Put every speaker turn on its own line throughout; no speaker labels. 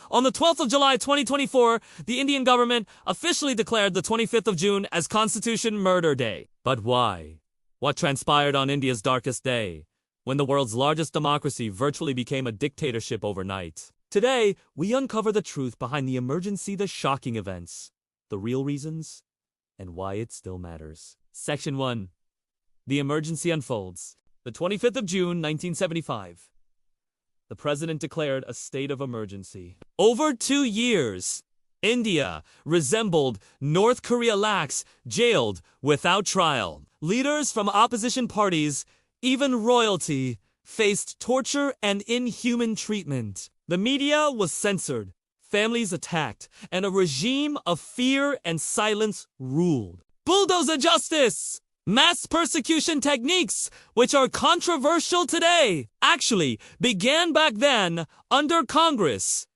On the 12th of July 2024, the Indian government officially declared the 25th of June as Constitution Murder Day. But why? What transpired on India's darkest day, when the world's largest democracy virtually became a dictatorship overnight? Today, we uncover the truth behind the emergency, the shocking events, the real reasons, and why it still matters. Section 1. The emergency unfolds. The 25th of June, 1975. The president declared a state of emergency. Over 2 years, India resembled North Korea lax, jailed without trial. Leaders from opposition parties, even royalty, faced torture and inhuman treatment. The media was censored, families attacked, and a regime of fear and silence ruled. Bulldozer justice! Mass persecution techniques, which are controversial today, actually began back then under Congress.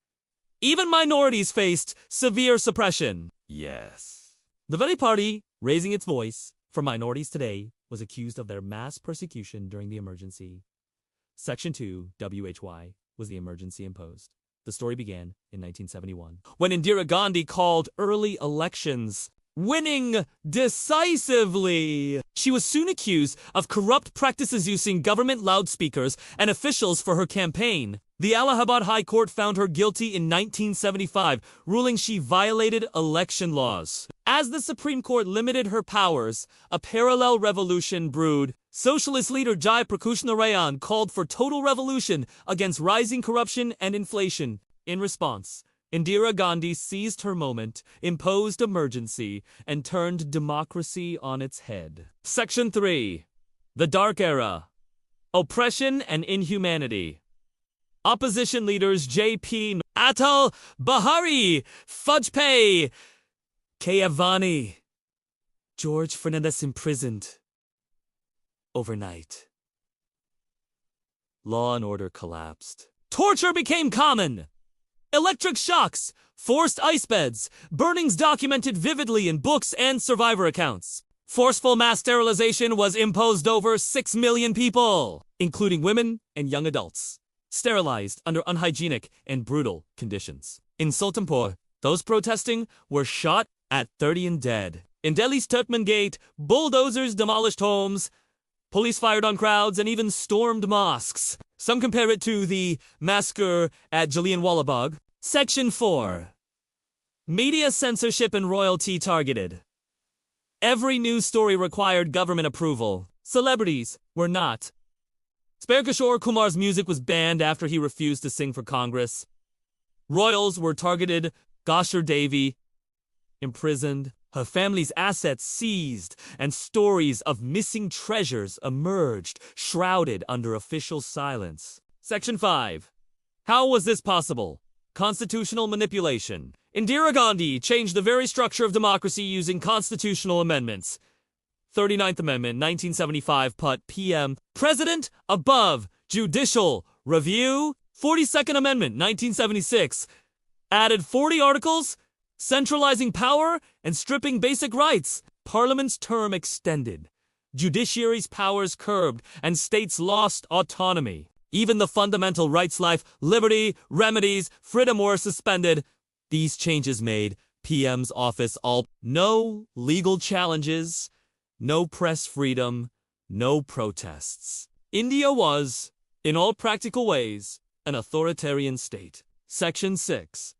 Even minorities faced severe suppression. Yes. The very party raising its voice for minorities today was accused of their mass persecution during the emergency. Section 2, WHY, was the emergency imposed. The story began in 1971, when Indira Gandhi called early elections, winning decisively. She was soon accused of corrupt practices using government loudspeakers and officials for her campaign. The Allahabad High Court found her guilty in 1975, ruling she violated election laws. As the Supreme Court limited her powers, a parallel revolution brewed. Socialist leader Jai Prakash Narayan called for total revolution against rising corruption and inflation. In response, Indira Gandhi seized her moment, imposed emergency, and turned democracy on its head. Section 3. The Dark Era. Oppression and Inhumanity. Opposition leaders J.P. Atal Bihari Vajpayee, Kayavani, George Fernandez imprisoned overnight. Law and order collapsed. Torture became common. Electric shocks, forced ice beds, burnings documented vividly in books and survivor accounts. Forceful mass sterilization was imposed over 6 million people, including women and young adults, sterilized under unhygienic and brutal conditions. In Sultanpur, those protesting were shot at 30 and dead. In Delhi's Turkmen Gate, bulldozers demolished homes, police fired on crowds, and even stormed mosques. Some compare it to the massacre at Jallianwala Bagh. Section 4. Media censorship and royalty targeted. Every news story required government approval. Celebrities were not. Kishore Kumar's music was banned after he refused to sing for Congress. Royals were targeted. Gaushar Devi imprisoned. Her family's assets seized, and stories of missing treasures emerged, shrouded under official silence. Section 5. How was this possible? Constitutional manipulation. Indira Gandhi changed the very structure of democracy using constitutional amendments. 39th Amendment, 1975, Put PM. President above judicial review. 42nd Amendment, 1976. Added 40 articles, centralizing power and stripping basic rights. Parliament's term extended. Judiciary's powers curbed, and states lost autonomy. Even the fundamental rights, life, liberty, remedies, freedom were suspended. These changes made PM's office all. No legal challenges, no press freedom, no protests. India was, in all practical ways, an authoritarian state. Section 6.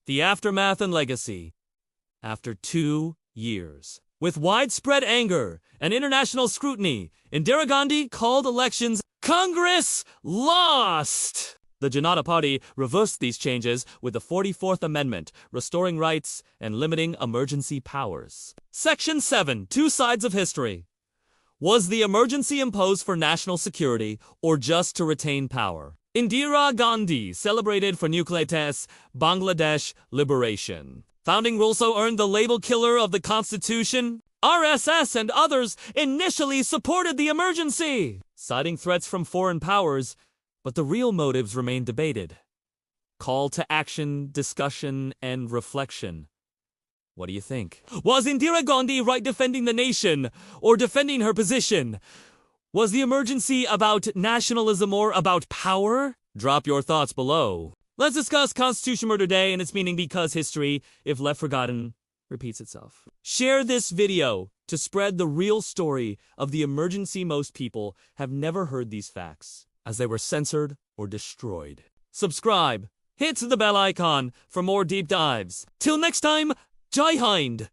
The aftermath and legacy. After 2 years, with widespread anger and international scrutiny, Indira Gandhi called elections. Congress lost! The Janata Party reversed these changes with the 44th Amendment, restoring rights and limiting emergency powers. Section 7. 2 sides of history. Was the emergency imposed for national security or just to retain power? Indira Gandhi celebrated for nucleates Bangladesh liberation. Founding also earned the label killer of the Constitution. RSS and others initially supported the emergency, citing threats from foreign powers, but the real motives remain debated. Call to action, discussion, and reflection. What do you think? Was Indira Gandhi right defending the nation or defending her position? Was the emergency about nationalism or about power? Drop your thoughts below. Let's discuss Constitution Murder Day and its meaning because history, if left forgotten, repeats itself. Share this video to spread the real story of the emergency. Most people have never heard these facts, as they were censored or destroyed. Subscribe, hit the bell icon for more deep dives. Till next time, Jai Hind!